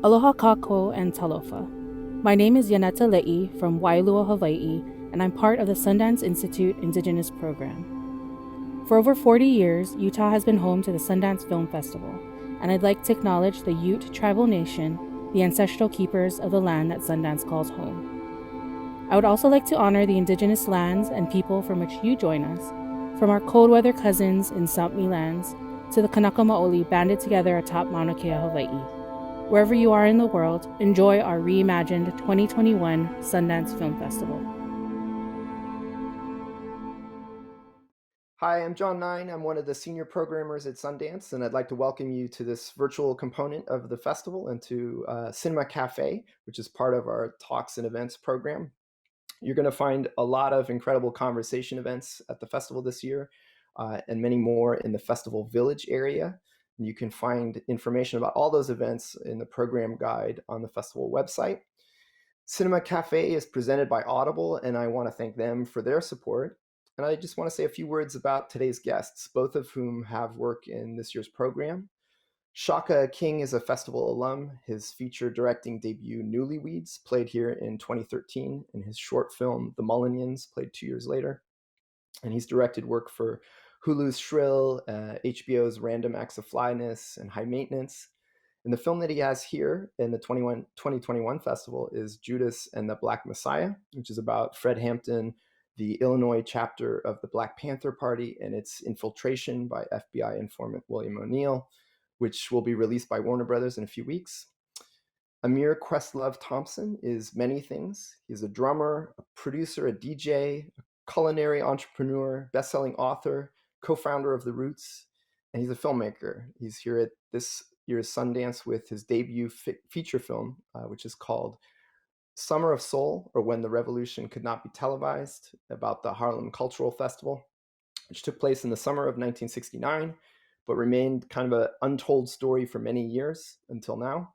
Aloha kako and talofa. My name is Yaneta Le'i from Wailua, Hawaii, and I'm part of the Sundance Institute Indigenous Program. For over 40 years, Utah has been home to the Sundance Film Festival, and I'd like to acknowledge the Ute tribal nation, the ancestral keepers of the land that Sundance calls home. I would also like to honor the indigenous lands and people from which you join us, from our cold weather cousins in Sampmi lands to the Kanaka Maoli banded together atop Mauna Kea, Hawaii. Wherever you are in the world, enjoy our reimagined 2021 Sundance Film Festival. Hi, I'm John Nine. I'm one of the senior programmers at Sundance, and I'd like to welcome you to this virtual component of the festival and to Cinema Café, which is part of our talks and events program. You're going to find a lot of incredible conversation events at the festival this year, and many more in the Festival Village area. And you can find information about all those events in the program guide on the festival website. Cinema Café is presented by Audible, and I want to thank them for their support. And I just want to say a few words about today's guests, both of whom have work in this year's program. Shaka King is a festival alum. His feature directing debut, Newlyweeds, played here in 2013, and his short film, The Mullinians, played 2 years later. And he's directed work for Hulu's Shrill, HBO's Random Acts of Flyness, and High Maintenance. And the film that he has here in the 2021 festival is Judas and the Black Messiah, which is about Fred Hampton, the Illinois chapter of the Black Panther Party, and its infiltration by FBI informant William O'Neill, which will be released by Warner Brothers in a few weeks. Ahmir Questlove Thompson is many things. He's a drummer, a producer, a DJ, a culinary entrepreneur, best-selling author, co-founder of The Roots, and he's a filmmaker. He's here at this year's Sundance with his debut feature film, which is called Summer of Soul, or When the Revolution Could Not Be Televised, about the Harlem Cultural Festival, which took place in the summer of 1969, but remained kind of an untold story for many years until now.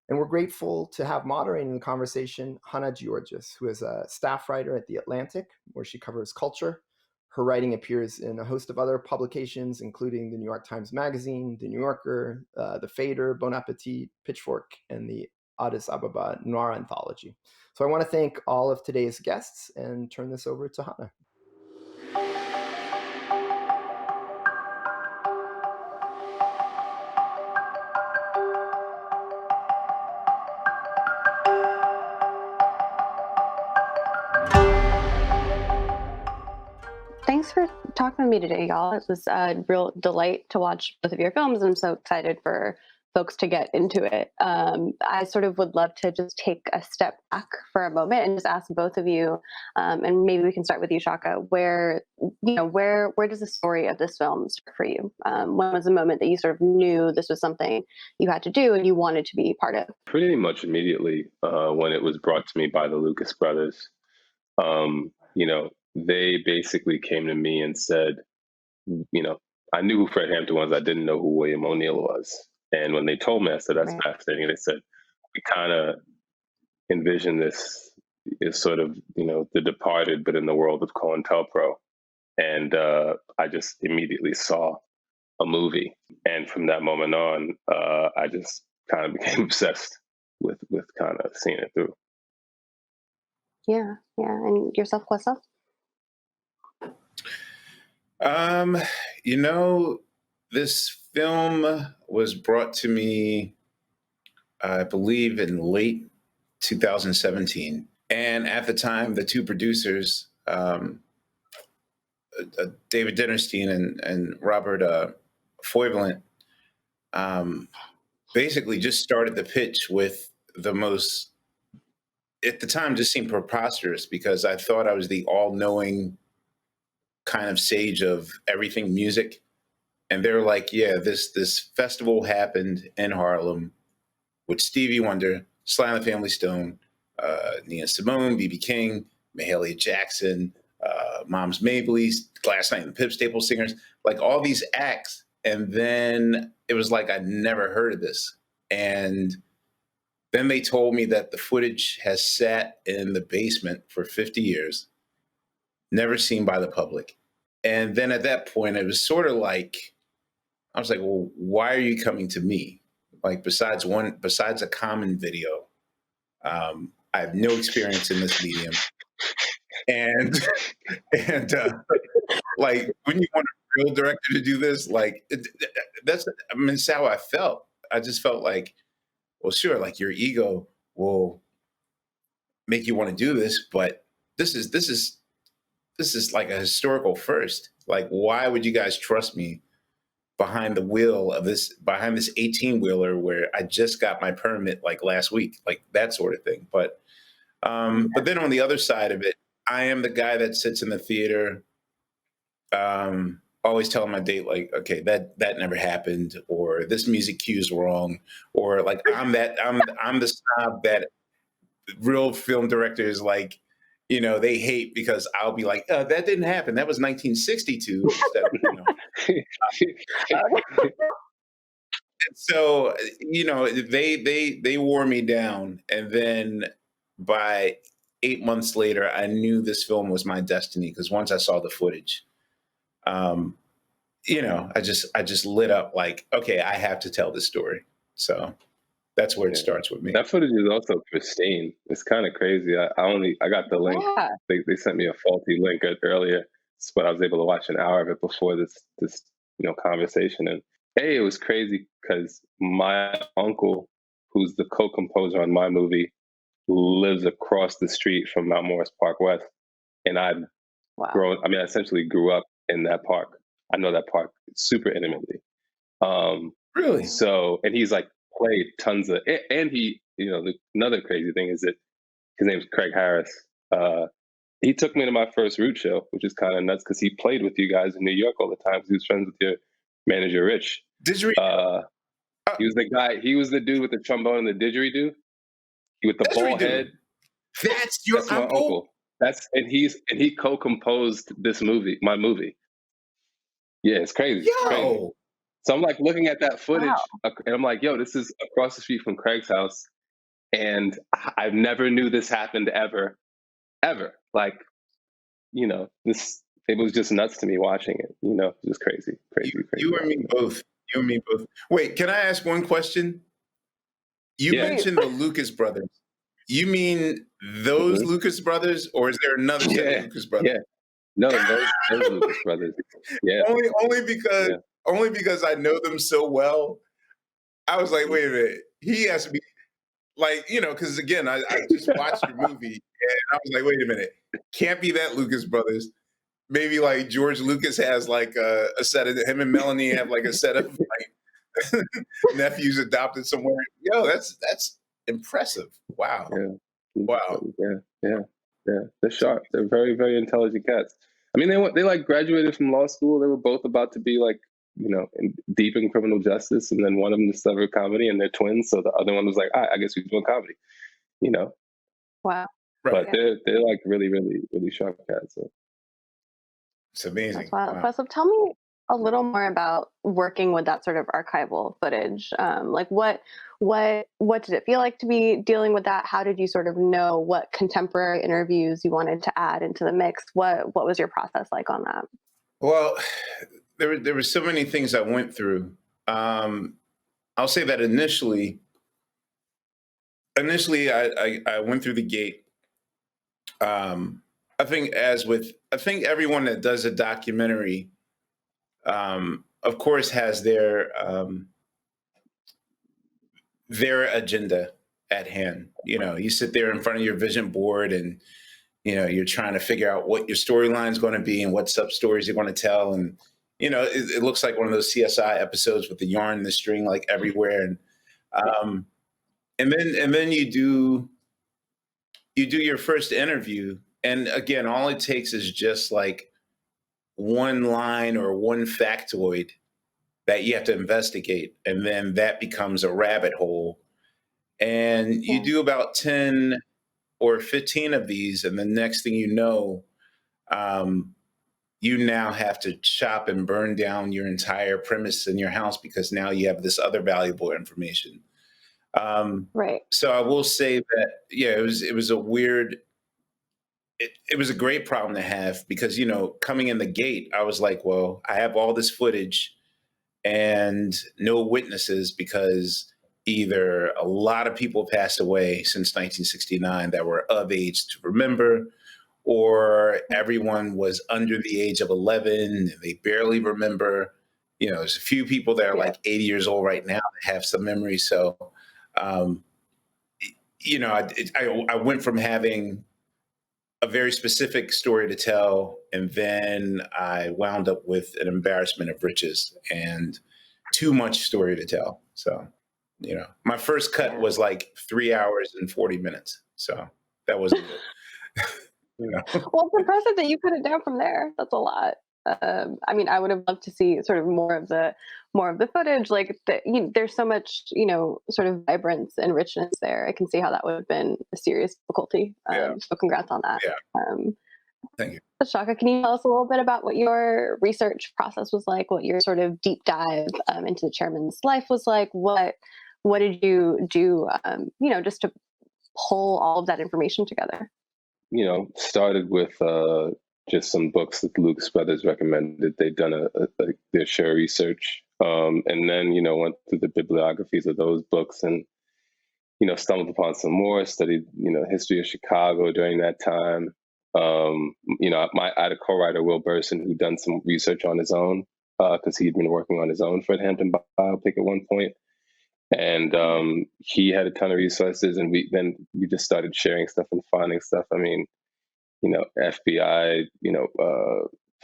And we're grateful to have moderating the conversation Hannah Georges, who is a staff writer at The Atlantic, where she covers culture. Her writing appears in a host of other publications, including the New York Times Magazine, The New Yorker, The Fader, Bon Appetit, Pitchfork, and the Addis Ababa Noir Anthology. So I want to thank all of today's guests and turn this over to Hannah. Thanks for talking with me today, y'all. It was a real delight to watch both of your films. I'm so excited for folks to get into it. I sort of would love to just take a step back for a moment and just ask both of you, and maybe we can start with you, Shaka, where does the story of this film start for you? When was the moment that you sort of knew this was something you had to do and you wanted to be part of? Pretty much immediately when it was brought to me by the Lucas brothers. They basically came to me and said, I knew who Fred Hampton was. I didn't know who William O'Neill was. And when they told me, I said, that's Right. fascinating. They said, we kind of envision this as sort of, The Departed, but in the world of COINTELPRO. And I just immediately saw a movie. And from that moment on, I just kind of became obsessed with kind of seeing it through. Yeah. And yourself, Questlove? This film was brought to me, I believe, in late 2017. And at the time, the two producers, David Dinnerstein and Robert Foybelant, basically just started the pitch with the most, at the time, just seemed preposterous because I thought I was the all-knowing kind of sage of everything music. And they're like, yeah, this festival happened in Harlem with Stevie Wonder, Sly and the Family Stone, Nina Simone, B.B. King, Mahalia Jackson, Moms Mabley's, Last Night and the Pip Staple Singers, like all these acts. And then it was like, I'd never heard of this. And then they told me that the footage has sat in the basement for 50 years, never seen by the public. And then at that point, it was sort of like, I was like, well, why are you coming to me? Like besides a common video, I have no experience in this medium. And and like when you want a real director to do this, like that's how I felt. I just felt like, well, sure, like your ego will make you want to do this, but this is like a historical first. Like, why would you guys trust me behind this 18 wheeler where I just got my permit like last week, like that sort of thing. But then on the other side of it, I am the guy that sits in the theater, always telling my date, like, okay, that never happened, or this music cue is wrong, or like I'm the snob that real film directors like, they hate because I'll be like, that didn't happen. That was 1962. Instead of, so they wore me down, and then by 8 months later, I knew this film was my destiny because once I saw the footage, I just lit up like, okay, I have to tell this story. So that's where it starts with me. That footage is also pristine. It's kind of crazy. I got the link. Yeah. They sent me a faulty link earlier, but I was able to watch an hour of it before this conversation. And it was crazy because my uncle, who's the co-composer on my movie, lives across the street from Mount Morris Park West, and I essentially grew up in that park. I know that park super intimately. Really? So, and he's like played tons of, and he, another crazy thing is that his name's Craig Harris. He took me to my first Root show, which is kind of nuts because he played with you guys in New York all the time. He was friends with your manager, Rich. Didgeridoo. He was the guy. He was the dude with the trombone and the didgeridoo. With the bald head. That's your my uncle. He co-composed this movie, my movie. Yeah, it's crazy. Yo. It's crazy. So I'm like looking at that footage, and I'm like, yo, this is across the street from Craig's house, and I never knew this happened ever. Like, this, it was just nuts to me watching it. Just crazy. You and me both. Wait, can I ask one question? You mentioned the Lucas brothers. You mean those Lucas brothers, or is there another set of Lucas brothers? Yeah. No, those Lucas brothers. Yeah. Only because I know them so well. I was like, wait a minute. He has to be like, because again, I just watched your movie and I was like, wait a minute. Can't be that Lucas brothers. Maybe like George Lucas has like a set of him and Melanie have like a set of like nephews adopted somewhere. Yo, that's impressive. Wow. Yeah. Wow. Yeah. They're sharp. They're very, very intelligent cats. I mean, they like graduated from law school. They were both about to be like, deep in criminal justice, and then one of them discovered comedy, and they're twins. So the other one was like, I guess we're doing comedy. Wow. But they're like really, really, really sharp cats. So. It's amazing. That's wild. Questlove, tell me a little more about working with that sort of archival footage. Like what did it feel like to be dealing with that? How did you sort of know what contemporary interviews you wanted to add into the mix? What was your process like on that? Well, there were so many things I went through. I'll say that initially I went through the gate. I think everyone that does a documentary, of course, has their agenda at hand. You sit there in front of your vision board and, you're trying to figure out what your storyline is going to be and what sub stories you're going to tell. And, it looks like one of those CSI episodes with the yarn and the string like everywhere. And then you do your first interview. And again, all it takes is just like one line or one factoid that you have to investigate. And then that becomes a rabbit hole. And you do about 10 or 15 of these. And the next thing you know, you now have to chop and burn down your entire premise in your house because now you have this other valuable information. Right. So I will say that, it was a weird, it was a great problem to have because, coming in the gate, I was like, well, I have all this footage and no witnesses because either a lot of people passed away since 1969 that were of age to remember, or everyone was under the age of 11 and they barely remember. There's a few people that are like 80 years old right now that have some memory. So, I went from having a very specific story to tell, and then I wound up with an embarrassment of riches and too much story to tell. So, my first cut was like 3 hours and 40 minutes. So that wasn't good. Well, it's impressive that you put it down from there. That's a lot. I mean, I would have loved to see sort of more of the footage. Like, there's so much, sort of vibrance and richness there. I can see how that would have been a serious difficulty. So congrats on that. Yeah. Thank you. Shaka, can you tell us a little bit about what your research process was like? What your sort of deep dive into the chairman's life was like? What did you do? Just to pull all of that information together. Started with just some books that Luke's brothers recommended. They'd done their share research, and then went through the bibliographies of those books, and stumbled upon some more. Studied history of Chicago during that time. I had a co-writer, Will Burson, who'd done some research on his own because he'd been working on his own Fred Hampton biopic at one point. And he had a ton of resources, and we just started sharing stuff and finding stuff. I mean, FBI,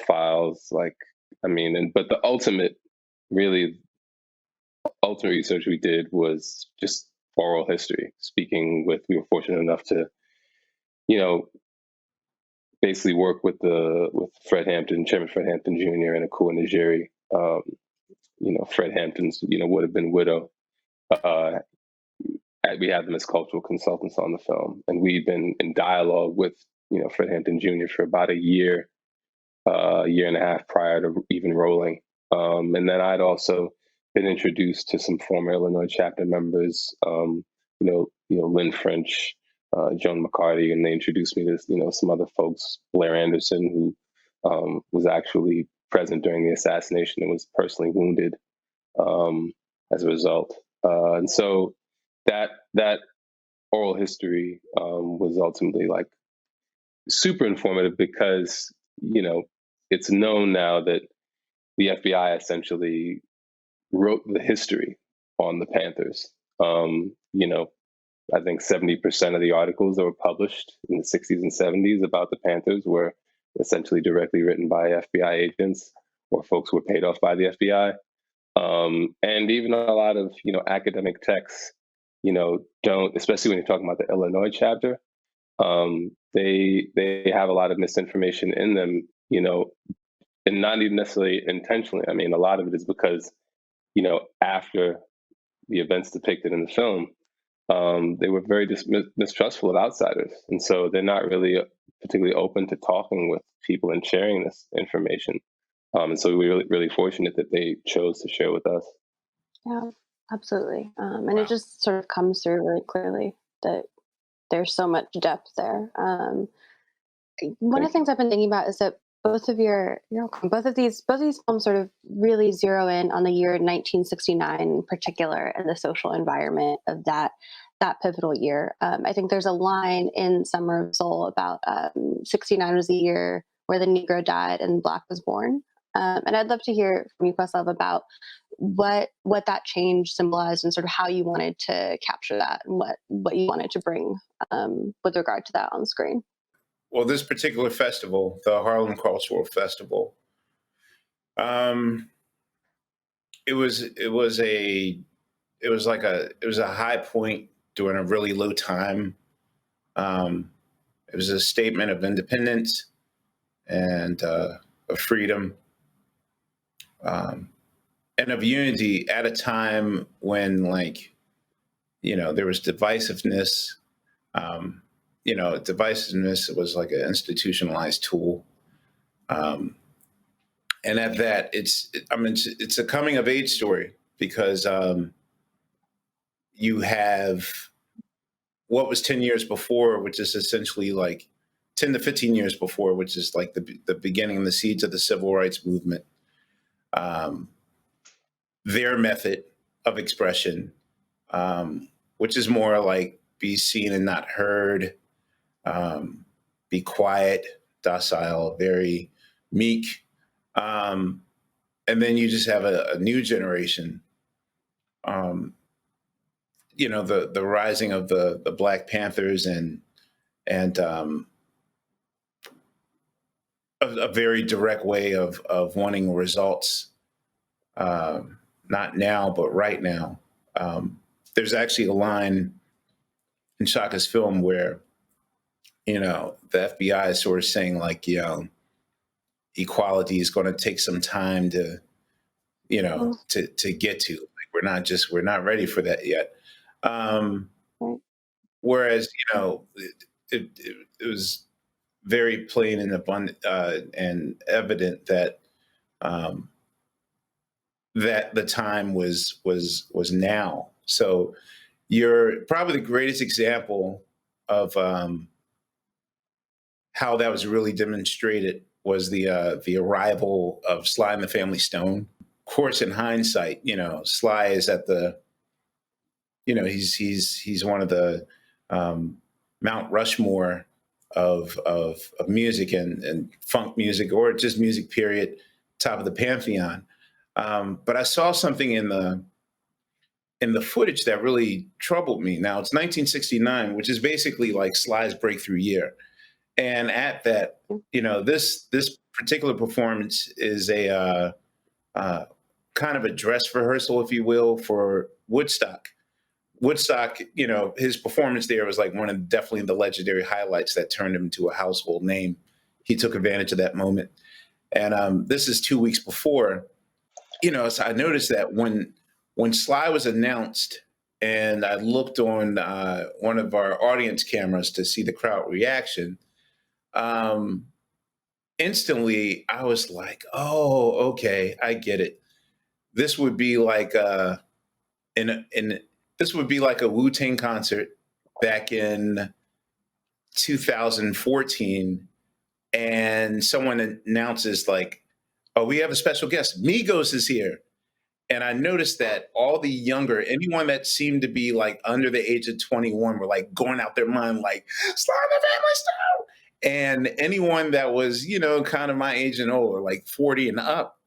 files, but the ultimate research we did was just oral history. We were fortunate enough to, basically work with Fred Hampton, Chairman Fred Hampton Jr. and Akua Njeri. Fred Hampton's, would have been widow. We had them as cultural consultants on the film, and we'd been in dialogue with Fred Hampton Jr. for about a year and a half prior to even rolling. And then I'd also been introduced to some former Illinois chapter members, Lynn French, Joan McCarty, and they introduced me to some other folks, Blair Anderson, who was actually present during the assassination and was personally wounded as a result. And so that oral history was ultimately like super informative because, it's known now that the FBI essentially wrote the history on the Panthers. I think 70% of the articles that were published in the 60s and 70s about the Panthers were essentially directly written by FBI agents or folks who were paid off by the FBI. And even a lot of, academic texts, don't, especially when you're talking about the Illinois chapter, they have a lot of misinformation in them, and not even necessarily intentionally. I mean, a lot of it is because, after the events depicted in the film, they were very mistrustful of outsiders. And so they're not really particularly open to talking with people and sharing this information. And so we're really, really fortunate that they chose to share with us. Yeah, absolutely. And it just sort of comes through really clearly that there's so much depth there. One of the things I've been thinking about is that both of these films sort of really zero in on the year 1969 in particular and the social environment of that pivotal year. I think there's a line in Summer of Soul about 69 was the year where the Negro died and Black was born. And I'd love to hear from you, Questlove, about what that change symbolized and sort of how you wanted to capture that and what you wanted to bring with regard to that on screen. Well, this particular festival, the Harlem Cultural Festival, it was a high point during a really low time. It was a statement of independence and of freedom, and of unity at a time when, there was divisiveness. Divisiveness was like an institutionalized tool. And at that, it's a coming of age story because you have what was 10 years before, which is essentially like 10 to 15 years before, which is like the beginning and the seeds of the civil rights movement. Their method of expression which is more like be seen and not heard, be quiet, docile, very meek. And then you just have a new generation. The rising of the Black Panthers and a very direct way of wanting results, not now but right now. There's actually a line in Shaka's film where the FBI is sort of saying like equality is going to take some time to to get to. Like we're not ready for that yet. Whereas it was very plain and abundant and evident that that the time was now. So you're probably the greatest example of how that was really demonstrated was the arrival of Sly and the Family Stone. Of course, in hindsight, Sly is at the he's one of the Mount Rushmore of music and funk music, or just music period, top of the pantheon. But I saw something in the footage that really troubled me. Now it's 1969, which is basically like Sly's breakthrough year, and at that, this particular performance is a kind of a dress rehearsal, if you will, for Woodstock. Woodstock, his performance there was like definitely the legendary highlights that turned him into a household name. He took advantage of that moment. And this is 2 weeks before, so I noticed that when Sly was announced and I looked on one of our audience cameras to see the crowd reaction, instantly I was like, oh, okay, I get it. This would be like this would be like a Wu-Tang concert back in 2014, and someone announces like, "Oh, we have a special guest. Migos is here." And I noticed that all the younger, anyone that seemed to be like under the age of 21 were like going out their mind like, "Slide the Family Stone." And anyone that was, kind of my age and older, like 40 and up,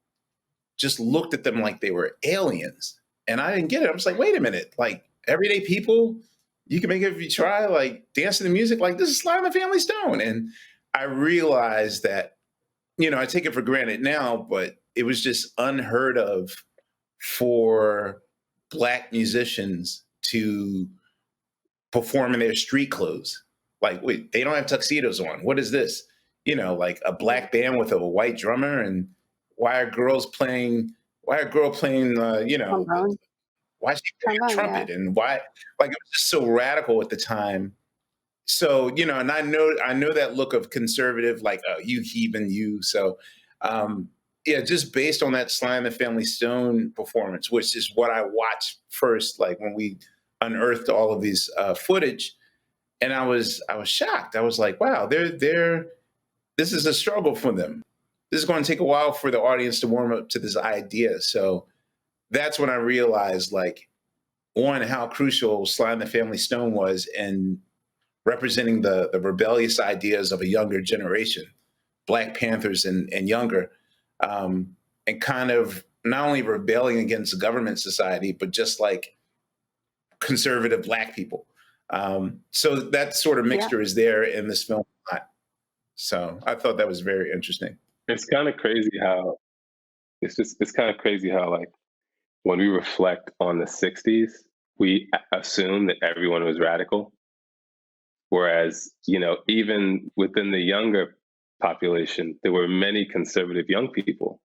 just looked at them like they were aliens. And I didn't get it. I was like, wait a minute, like everyday people, you can make it if you try, like dancing to music, like this is Sly and the Family Stone. And I realized that, I take it for granted now, but it was just unheard of for Black musicians to perform in their street clothes. Like, wait, they don't have tuxedos on. What is this? Like a Black band with a white drummer, and why are a girl playing, why is she playing a trumpet? Yeah. And why, like, it was just so radical at the time. So, and I know that look of conservative, like, oh, you heathen, you. So, just based on that Sly and the Family Stone performance, which is what I watched first, like when we unearthed all of these footage, and I was shocked. I was like, wow, this is a struggle for them. This is going to take a while for the audience to warm up to this idea. So that's when I realized, like, one, how crucial Sly and the Family Stone was in representing the rebellious ideas of a younger generation, Black Panthers and younger, and kind of not only rebelling against the government society, but just like conservative Black people. So that sort of mixture is there in this film a lot. So I thought that was very interesting. It's kind of crazy how like when we reflect on the 60s, we assume that everyone was radical. Whereas, even within the younger population, there were many conservative young people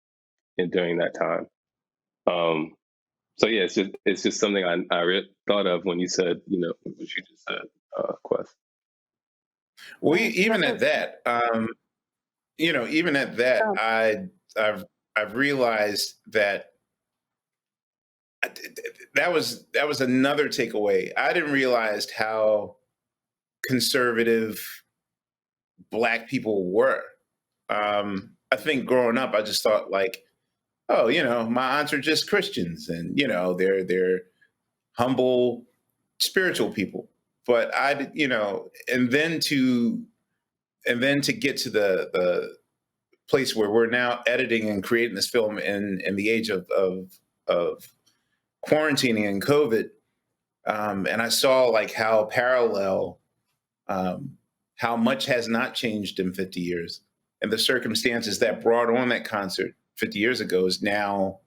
during that time. So yeah, it's just something I thought of when you said, what you just said, Quest. Well, even at that, I've realized that that was another takeaway. I didn't realize how conservative Black people were. I think growing up, I just thought like, oh, my aunts are just Christians, and they're humble, spiritual people. But and then to get to the place where we're now editing and creating this film in the age of quarantining and COVID, and I saw like how parallel, how much has not changed in 50 years, and the circumstances that brought on that concert 50 years ago is now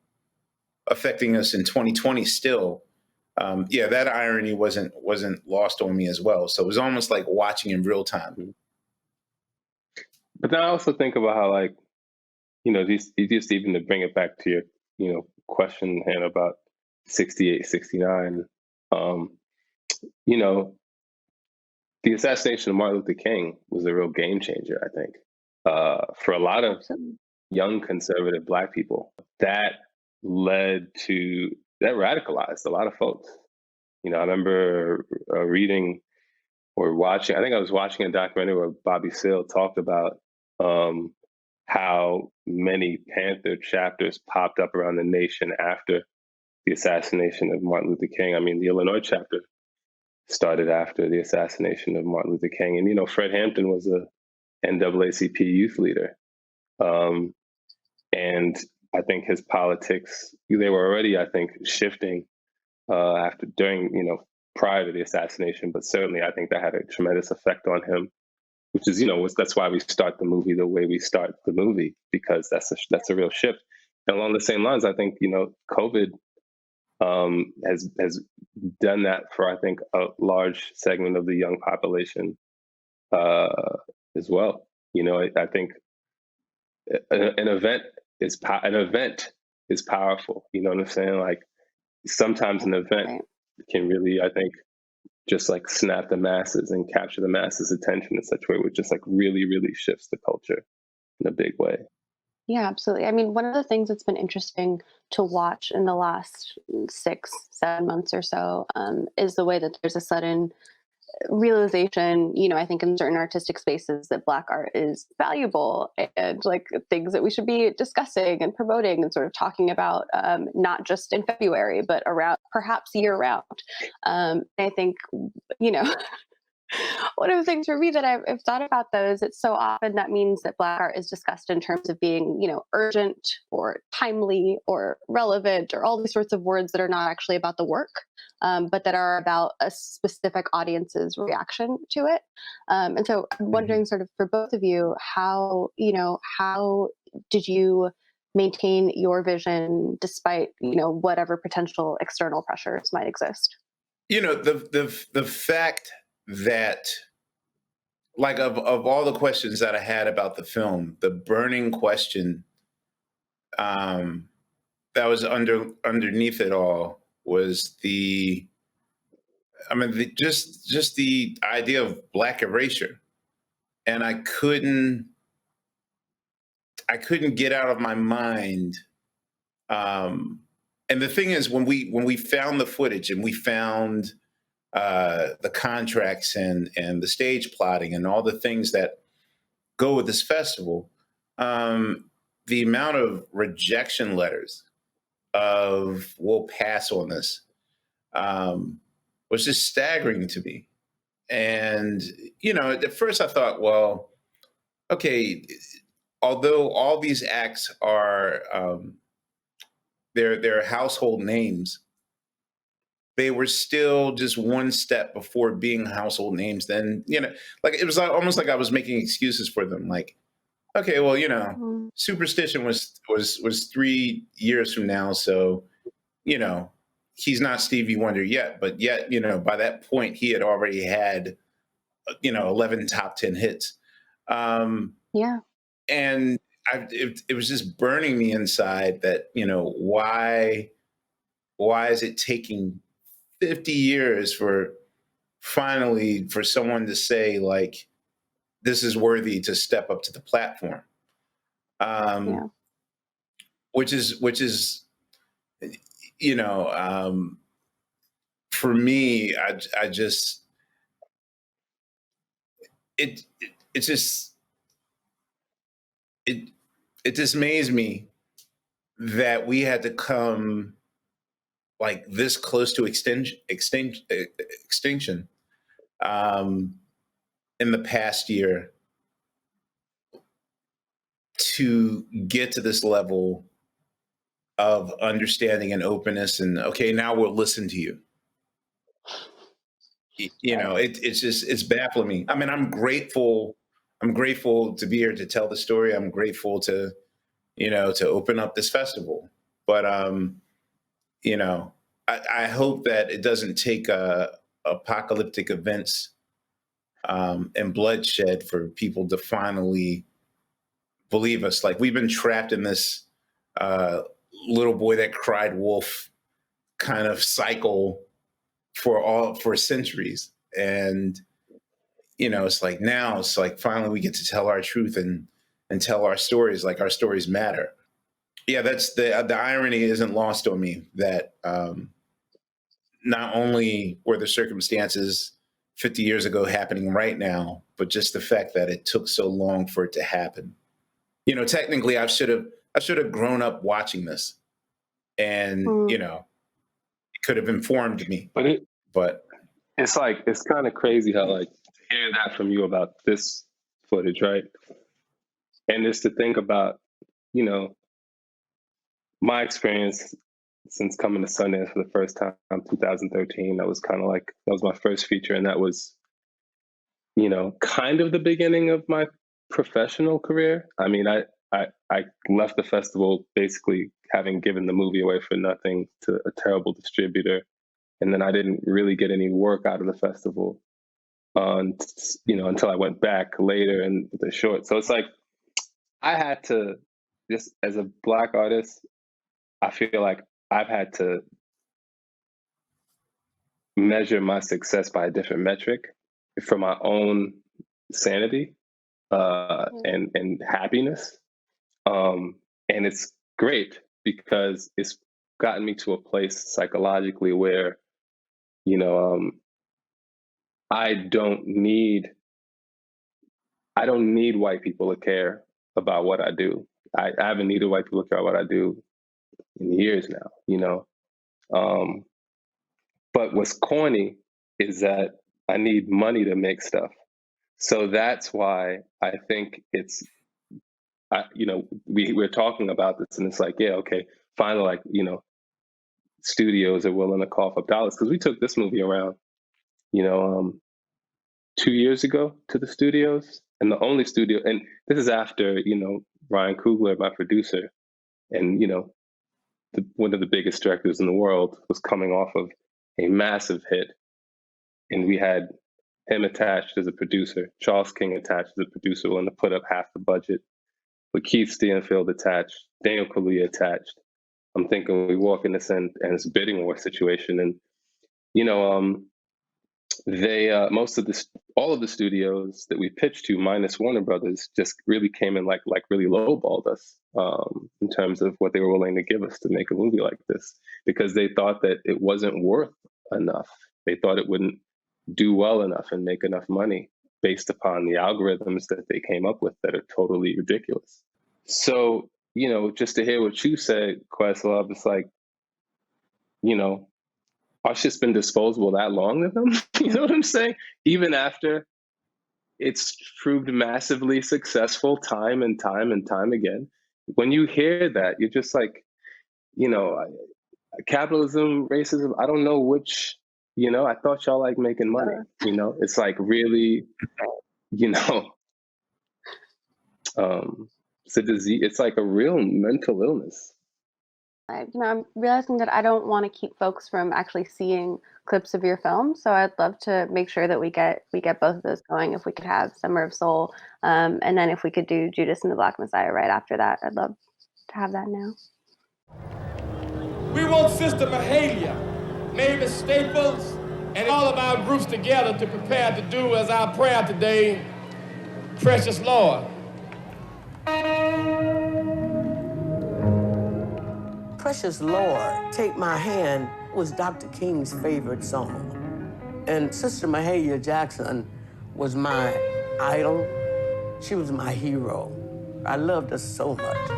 affecting us in 2020 still. That irony wasn't lost on me as well. So it was almost like watching in real time. But then I also think about how, like, just even to bring it back to your, question, Hannah, about 68, 69, the assassination of Martin Luther King was a real game changer, I think, for a lot of young conservative Black people. That radicalized a lot of folks. I remember reading or watching, I think I was watching a documentary where Bobby Seale talked about how many Panther chapters popped up around the nation after the assassination of Martin Luther King. I mean, the Illinois chapter started after the assassination of Martin Luther King. And, Fred Hampton was a NAACP youth leader. And I think his politics, they were already, I think, shifting prior to the assassination, but certainly I think that had a tremendous effect on him, which is, that's why we start the movie the way we start the movie, because that's a real shift. And along the same lines, I think, COVID has done that for, I think, a large segment of the young population as well. I think an event is powerful. You know what I'm saying? Like, sometimes an event can really, I think, just like snap the masses and capture the masses' attention in such a way where it just like really, really shifts the culture in a big way. Yeah, absolutely. I mean, one of the things that's been interesting to watch in the last 6-7 months or so is the way that there's a sudden realization, I think in certain artistic spaces, that Black art is valuable and like things that we should be discussing and promoting and sort of talking about, not just in February, but around perhaps year round. I think, one of the things for me that I've thought about though is that so often that means that Black art is discussed in terms of being, urgent or timely or relevant or all these sorts of words that are not actually about the work, but that are about a specific audience's reaction to it. And so I'm wondering, sort of for both of you, how did you maintain your vision despite, whatever potential external pressures might exist? The fact that, like, of all the questions that I had about the film, the burning question that was underneath it all was just the idea of Black erasure. And I couldn't get out of my mind. And the thing is, when we found the footage and we found the contracts and the stage plotting and all the things that go with this festival, the amount of rejection letters of "we'll pass on this" was just staggering to me. And at first I thought, well, okay, although all these acts are they're household names, they were still just one step before being household names. Then, like, it was almost like I was making excuses for them. Like, okay, well, Superstition was 3 years from now. So, he's not Stevie Wonder yet, but yet, by that point he had already had, 11 top 10 hits. Yeah. And it was just burning me inside that, why is it taking 50 years for someone to say, like, this is worthy to step up to the platform. Which is, for me, I just, it dismays me that we had to come like this close to extinction in the past year to get to this level of understanding and openness and, okay, now we'll listen to you. You know, it's baffling me. I mean, I'm grateful to be here to tell the story. I'm grateful to, to open up this festival. But, I hope that it doesn't take apocalyptic events and bloodshed for people to finally believe us. Like, we've been trapped in this little boy that cried wolf kind of cycle for centuries. And, it's like now it's like finally we get to tell our truth and tell our stories, like our stories matter. Yeah, that's the irony isn't lost on me that not only were the circumstances 50 years ago happening right now, but just the fact that it took so long for it to happen. Technically I should have grown up watching this and, it could have informed me. But it's kind of crazy how to hear that from you about this footage, right? And just to think about, my experience since coming to Sundance for the first time, 2013, that was that was my first feature. And that was, kind of the beginning of my professional career. I mean, I left the festival basically having given the movie away for nothing to a terrible distributor. And then I didn't really get any work out of the festival, until I went back later in the short. So it's like, I had to, just as a Black artist, I feel like I've had to measure my success by a different metric for my own sanity and happiness. And it's great because it's gotten me to a place psychologically where, I don't need white people to care about what I do. I haven't needed white people to care about what I do in years now, but what's corny is that I need money to make stuff. So that's why I think we're talking about this and it's like, yeah, okay, finally, studios are willing to cough up dollars because we took this movie around, 2 years ago to the studios, and the only studio, and this is after, Ryan Coogler, my producer, and, one of the biggest directors in the world was coming off of a massive hit. And we had him attached as a producer, Charles King attached as a producer, willing to put up half the budget, with Keith Stanfield attached, Daniel Kaluuya attached. I'm thinking we walk in this and it's a bidding war situation. And, they all of the studios that we pitched to, minus Warner Brothers, just really came in like really lowballed us in terms of what they were willing to give us to make a movie like this, because they thought that it wasn't worth enough. They thought it wouldn't do well enough and make enough money based upon the algorithms that they came up with that are totally ridiculous. So, just to hear what you said, Questlove, it's like, our shit's been disposable that long of them. You know what I'm saying? Even after it's proved massively successful time and time and time again. When you hear that, you're just like, capitalism, racism, I don't know which, I thought y'all like making money, it's like really, it's a disease. It's like a real mental illness. I'm realizing that I don't want to keep folks from actually seeing clips of your film, so I'd love to make sure that we get both of those going. If we could have Summer of Soul, and then if we could do Judas and the Black Messiah right after that, I'd love to have that now. We want Sister Mahalia, Mavis Staples, and all of our groups together to prepare to do as our prayer today, Precious Lord. Precious Lord, Take My Hand was Dr. King's favorite song. And Sister Mahalia Jackson was my idol. She was my hero. I loved her so much.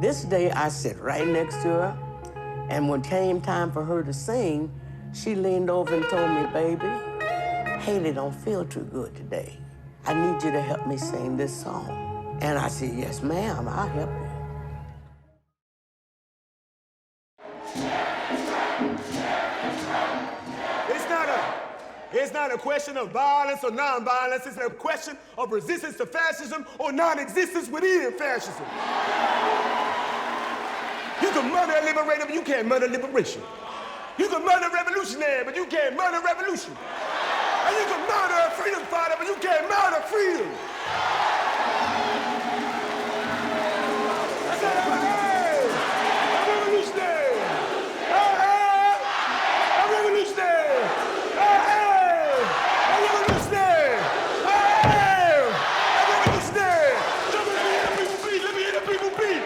This day I sit right next to her And when came time for her to sing, she leaned over and told me, baby, Haley don't feel too good today. I need you to help me sing this song. And I said, yes, ma'am, I'll help you. It's not a question of violence or non-violence. It's a question of resistance to fascism or non-existence within fascism. You can murder a liberator, but you can't murder liberation. You can murder a revolutionary, but you can't murder revolution. And you can murder a freedom fighter, but you can't murder freedom. I said, hey, I'm revolutionary. Hey, I'm revolutionary. Hey, I'm revolutionary. Hey, I'm revolutionary. Let me hear the people beat. Let me hear the people beat.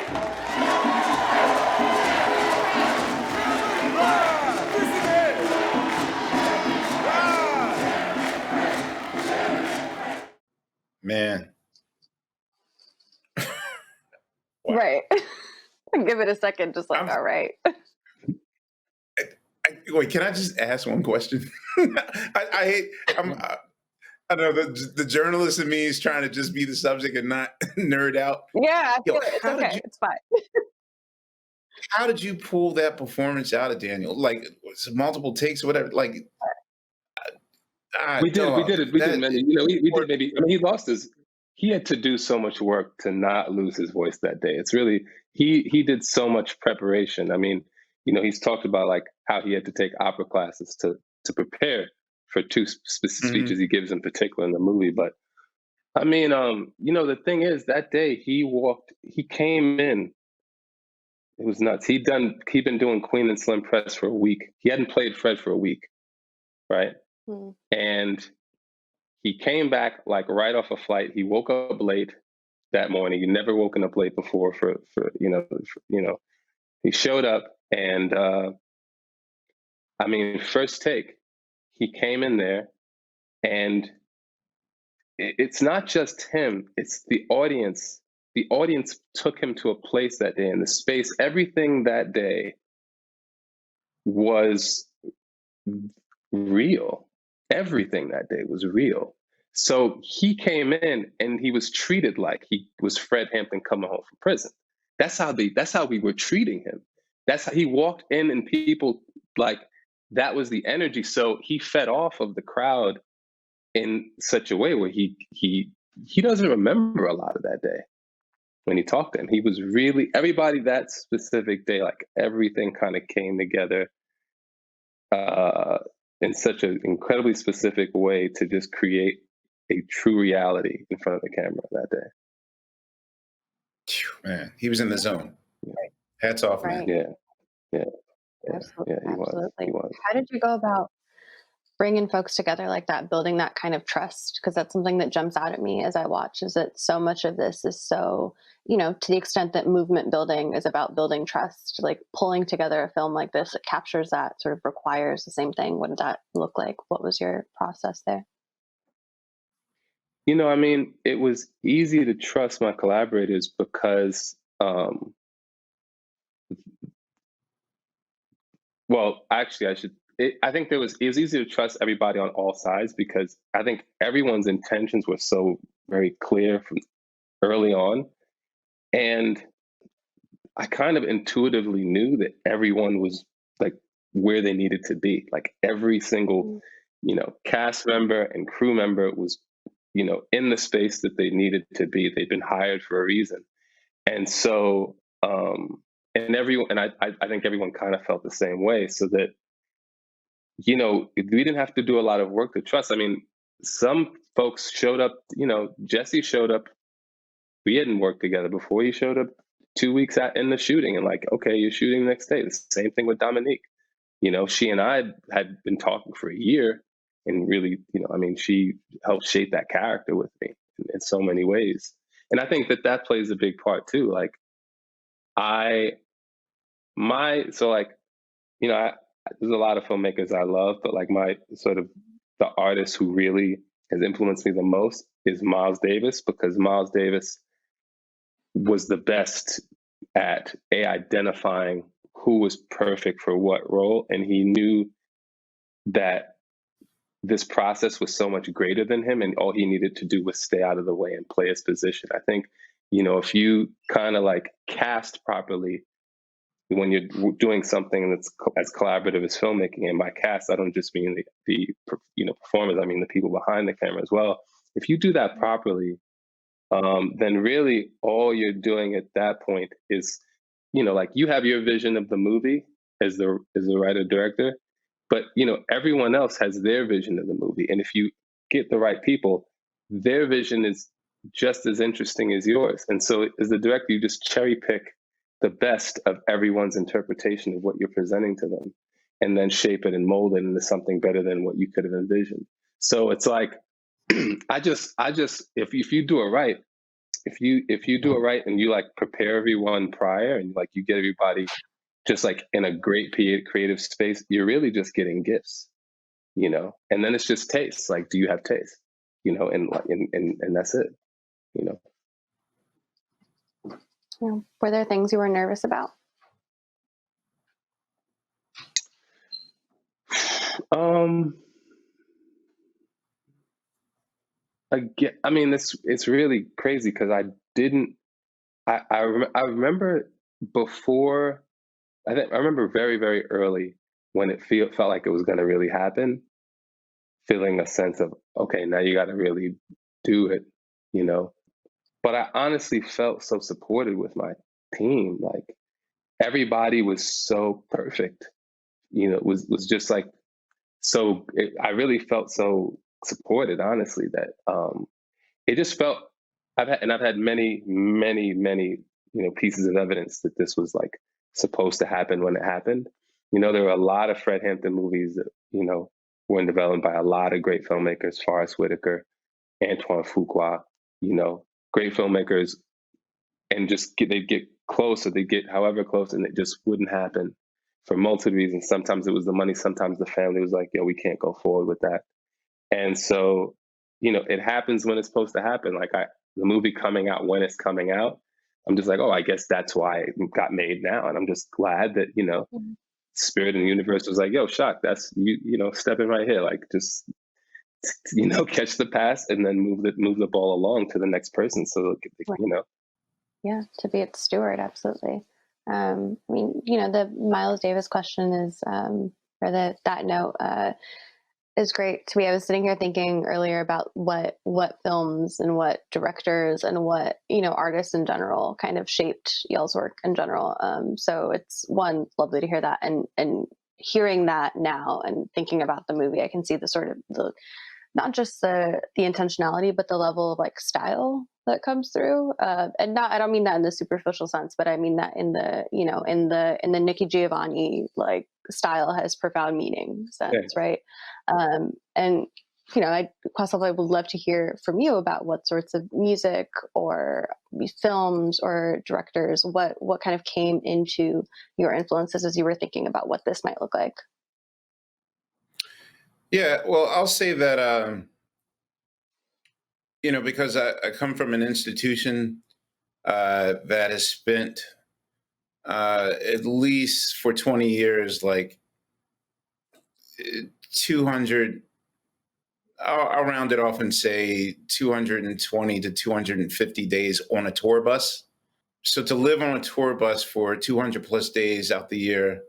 Man. Wow. Right. Give it a second, just like, all right. Wait, can I just ask one question? I know the journalist in me is trying to just be the subject and not nerd out. Yeah, I feel it. It's okay. It's fine. How did you pull that performance out of Daniel? Like, was it multiple takes or whatever? Like, we did many. You know, we did maybe. I mean, he lost his. He had to do so much work to not lose his voice that day. It's really he did so much preparation. I mean, you know, he's talked about like how he had to take opera classes to prepare for two specific speeches he gives in particular in the movie. But I mean, you know, the thing is that day he came in. It was nuts. He'd been doing Queen and Slim Press for a week. He hadn't played Fred for a week, right? And he came back like right off a flight. He woke up late that morning. He'd never woken up late before for you know. He showed up and I mean, first take, he came in there and it's not just him, it's the audience. The audience took him to a place that day in the space. Everything that day was real. Everything that day was real. So he came in and he was treated like he was Fred Hampton coming home from prison. That's how we were treating him. That's how he walked in and people like that was the energy. So he fed off of the crowd in such a way where he doesn't remember a lot of that day. When he talked to him, he was really everybody that specific day, like everything kind of came together in such an incredibly specific way to just create a true reality in front of the camera that day. Man, he was in the zone. Yeah. Hats off, man. Yeah. Absolutely. He was. How did you go about bringing folks together like that, building that kind of trust? Because that's something that jumps out at me as I watch, is that so much of this is so, you know, to the extent that movement building is about building trust, like pulling together a film like this, it captures that, sort of requires the same thing. What did that look like? What was your process there? You know, I mean, it was easy to trust my collaborators because, well, actually, I think it was easy to trust everybody on all sides because I think everyone's intentions were so very clear from early on. And I kind of intuitively knew that everyone was like where they needed to be. Like every single, you know, cast member and crew member was, you know, in the space that they needed to be. They'd been hired for a reason. And so, and I think everyone kind of felt the same way, so that, you know, we didn't have to do a lot of work to trust. I mean, some folks showed up, you know, Jesse showed up. We hadn't worked together before. He showed up 2 weeks in the shooting and like, okay, you're shooting the next day. The same thing with Dominique. You know, she and I had been talking for a year and really, you know, I mean, she helped shape that character with me in so many ways. And I think that plays a big part too. Like you know, there's a lot of filmmakers I love, but like my sort of the artist who really has influenced me the most is Miles Davis, because Miles Davis was the best at identifying who was perfect for what role. And he knew that this process was so much greater than him, and all he needed to do was stay out of the way and play his position. I think, if you kind of like cast properly when you're doing something that's as collaborative as filmmaking, and by cast, I don't just mean the performers, I mean the people behind the camera as well. If you do that properly, then really all you're doing at that point is, like you have your vision of the movie as the writer director, but everyone else has their vision of the movie, and if you get the right people, their vision is just as interesting as yours. And so as the director, you just cherry pick the best of everyone's interpretation of what you're presenting to them, and then shape it and mold it into something better than what you could have envisioned. So it's like, I just, if you do it right, if you do it right and you like prepare everyone prior and like you get everybody just like in a great creative space, you're really just getting gifts, and then it's just taste. Like, do you have taste, and that's it, Yeah. Were there things you were nervous about? I mean, it's really crazy because I remember before, I remember very, very early when it felt like it was going to really happen, feeling a sense of, okay, now you got to really do it, But I honestly felt so supported with my team. Like everybody was so perfect, was just like, I really felt so supported, honestly, that it just felt, I've had many, many, many, pieces of evidence that this was like supposed to happen when it happened. There were a lot of Fred Hampton movies that, were developed by a lot of great filmmakers, Forrest Whitaker, Antoine Fuqua, great filmmakers, and they'd get close, or they'd get however close, and it just wouldn't happen for multiple reasons. Sometimes it was the money, sometimes the family was like, we can't go forward with that. And so, it happens when it's supposed to happen. Like the movie coming out when it's coming out, I'm just like, I guess that's why it got made now. And I'm just glad that, Spirit and the universe was like, Shak, that's stepping right here. Like just, catch the pass and then move the ball along to the next person. So, Yeah, to be its steward, absolutely. I mean, the Miles Davis question is, or that note is great to me. I was sitting here thinking earlier about what films and what directors and what, artists in general kind of shaped y'all's work in general. So it's lovely to hear that, and hearing that now and thinking about the movie, I can see the sort of not just the intentionality, but the level of like style that comes through. And I don't mean that in the superficial sense, but I mean that in the, in the Nikki Giovanni, like style has profound meaning sense. Right. And, Questlove, I would love to hear from you about what sorts of music or films or directors, what kind of came into your influences as you were thinking about what this might look like. Yeah, well, I'll say that, because I come from an institution that has spent at least for 20 years, like 200, I'll round it off and say 220 to 250 days on a tour bus. So to live on a tour bus for 200 plus days out the year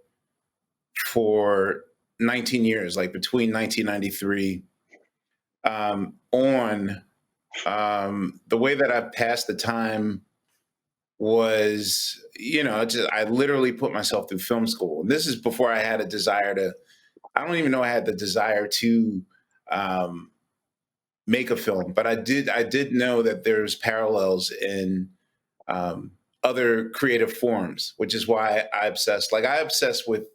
for 19 years, like between 1993 the way that I passed the time was, I literally put myself through film school. And this is before I had a desire I don't even know I had the desire to make a film, but I did know that there's parallels in other creative forms, which is why I obsessed with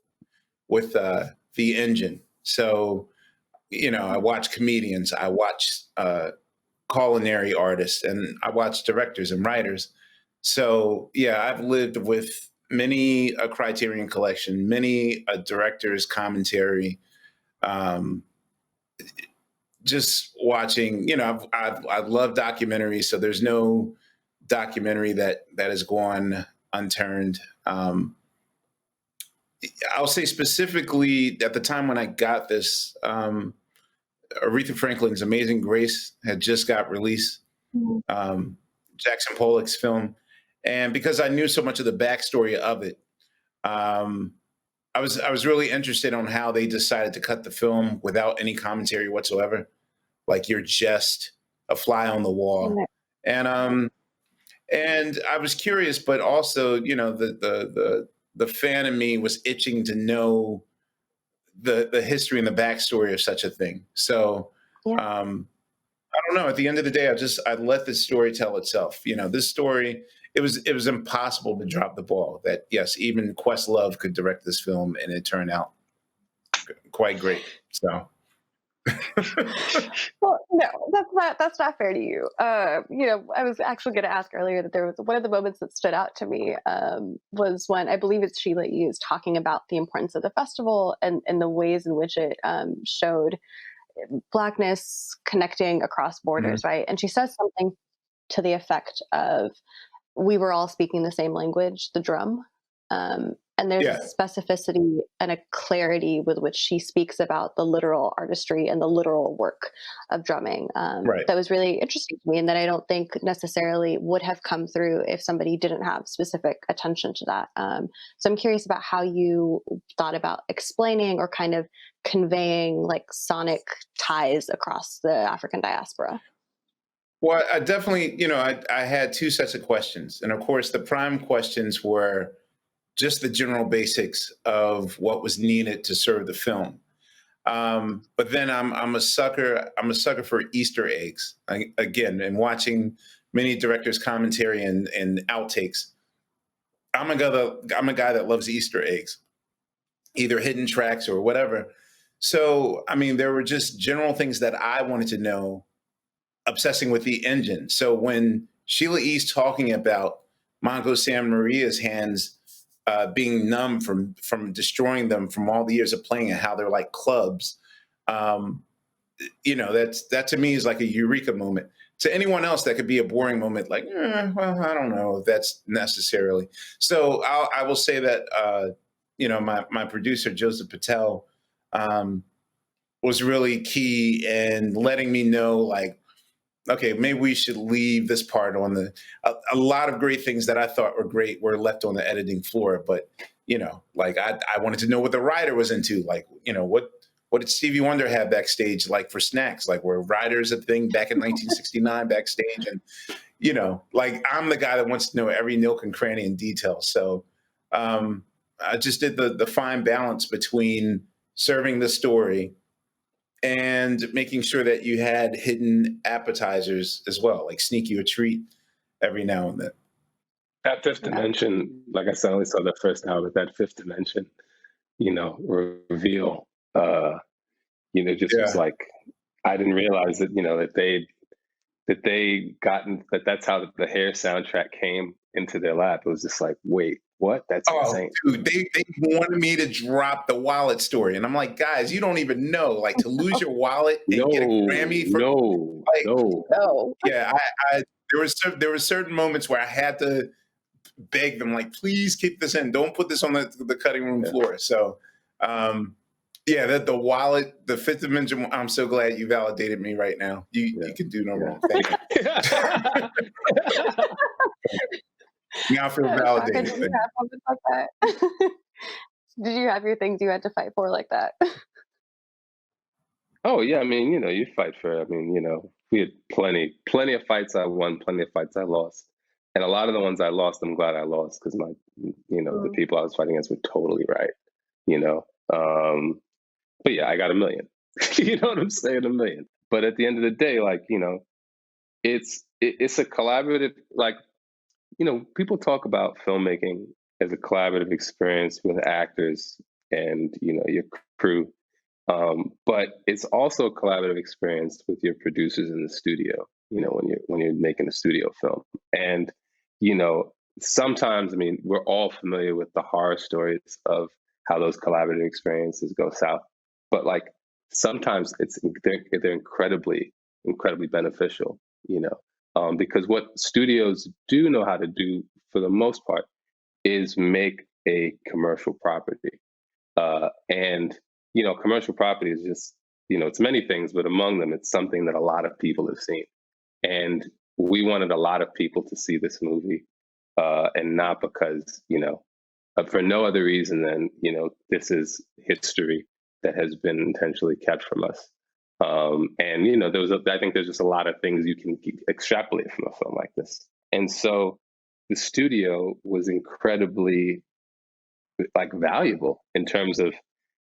the engine. So, I watch comedians, I watch culinary artists, and I watch directors and writers. So, yeah, I've lived with many a Criterion Collection, many a director's commentary, just watching, I love documentaries. So there's no documentary that has gone unturned. I'll say specifically at the time when I got this, Aretha Franklin's Amazing Grace had just got released, um, Jackson Pollock's film. And because I knew so much of the backstory of it, um, I was really interested on how they decided to cut the film without any commentary whatsoever. Like you're just a fly on the wall. And I was curious, but also, the fan in me was itching to know the history and the backstory of such a thing. So Yeah. I don't know. At the end of the day, I let the story tell itself. This story, it was impossible to drop the ball. That yes, even Questlove could direct this film, and it turned out quite great. So. Well, no, that's not fair to you. I was actually going to ask earlier that there was one of the moments that stood out to me was when I believe it's Sheila E. is talking about the importance of the festival and the ways in which it showed Blackness connecting across borders, right? And she says something to the effect of, "We were all speaking the same language, the drum." And there's Yeah. a specificity and a clarity with which she speaks about the literal artistry and the literal work of drumming Right. that was really interesting to me, and that I don't think necessarily would have come through if somebody didn't have specific attention to that. So I'm curious about how you thought about explaining or kind of conveying like sonic ties across the African diaspora. Well, I definitely, I had two sets of questions. And of course, the prime questions were just the general basics of what was needed to serve the film. But then I'm a sucker. I'm a sucker for Easter eggs. Again, and watching many directors' commentary and outtakes, I'm a guy that loves Easter eggs, either hidden tracks or whatever. So, I mean, there were just general things that I wanted to know, obsessing with the engine. So when Sheila E's talking about Mongo San Maria's hands being numb from destroying them from all the years of playing and how they're like clubs, that to me is like a eureka moment. To anyone else, that could be a boring moment, like, well, I don't know if that's necessarily. So I will say that, my producer, Joseph Patel, was really key in letting me know, like, okay, maybe we should leave this part on a lot of great things that I thought were great were left on the editing floor. But, like I wanted to know what the writer was into. Like, what did Stevie Wonder have backstage, like for snacks? Like were writers a thing back in 1969 backstage? And, like I'm the guy that wants to know every nook and cranny and detail. So I just did the fine balance between serving the story and making sure that you had hidden appetizers as well, like sneak you a treat every now and then. That fifth dimension, like I said, I only saw the first hour, but that fifth dimension, reveal, just was like, I didn't realize that, that they gotten, that's how the Hair soundtrack came into their lap. It was just like, wait, what? That's insane. Dude, they wanted me to drop the wallet story. And I'm like, guys, you don't even know, like to lose your wallet and get a Grammy for No. Yeah, there were certain moments where I had to beg them, like, please keep this in. Don't put this on the cutting room floor. So that the wallet, the fifth dimension, I'm so glad you validated me right now. You can do no wrong. Thank you. Now I feel validated. Shaka, did you have moments like that? Did you have your things you had to fight for like that? Oh yeah, I mean, you fight for. I mean, we had plenty of fights I won, plenty of fights I lost, and a lot of the ones I lost, I'm glad I lost because the people I was fighting against were totally right. But yeah, I got $1 million. You know what I'm saying? $1 million. But at the end of the day, like it's a collaborative. Like people talk about filmmaking as a collaborative experience with actors and your crew. But it's also a collaborative experience with your producers in the studio, when you're making a studio film. And, sometimes, I mean, we're all familiar with the horror stories of how those collaborative experiences go south. But like sometimes they're incredibly, incredibly beneficial, because what studios do know how to do for the most part is make a commercial property. And, you know, commercial property is just, you know, it's many things, but among them, it's something that a lot of people have seen. And we wanted a lot of people to see this movie, and not because, you know, for no other reason than, you know, this is history that has been intentionally kept from us. And, you know, I think there's just a lot of things you can extrapolate from a film like this. And so the studio was incredibly like valuable in terms of,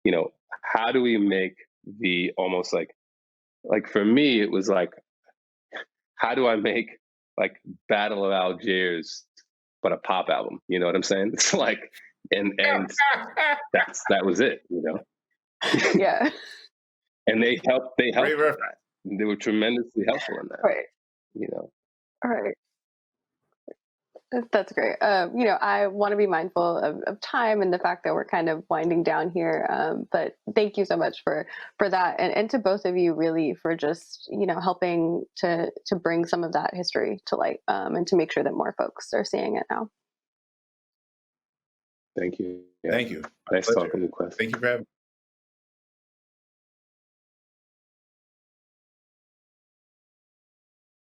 you know, how do we make the almost like for me, it was like, how do I make like Battle of Algiers, but a pop album? You know what I'm saying? It's like, and that was it, you know? Yeah. And they helped with Great reference. that. They were tremendously helpful in that, Right. you know? All right. That's great. You know, I want to be mindful of time and the fact that we're kind of winding down here. But thank you so much for that, and to both of you really for just, you know, helping to bring some of that history to light, and to make sure that more folks are seeing it now. Thank you. Yeah. Thank you. Nice Pleasure. talking to you, Quest. Thank you for having me.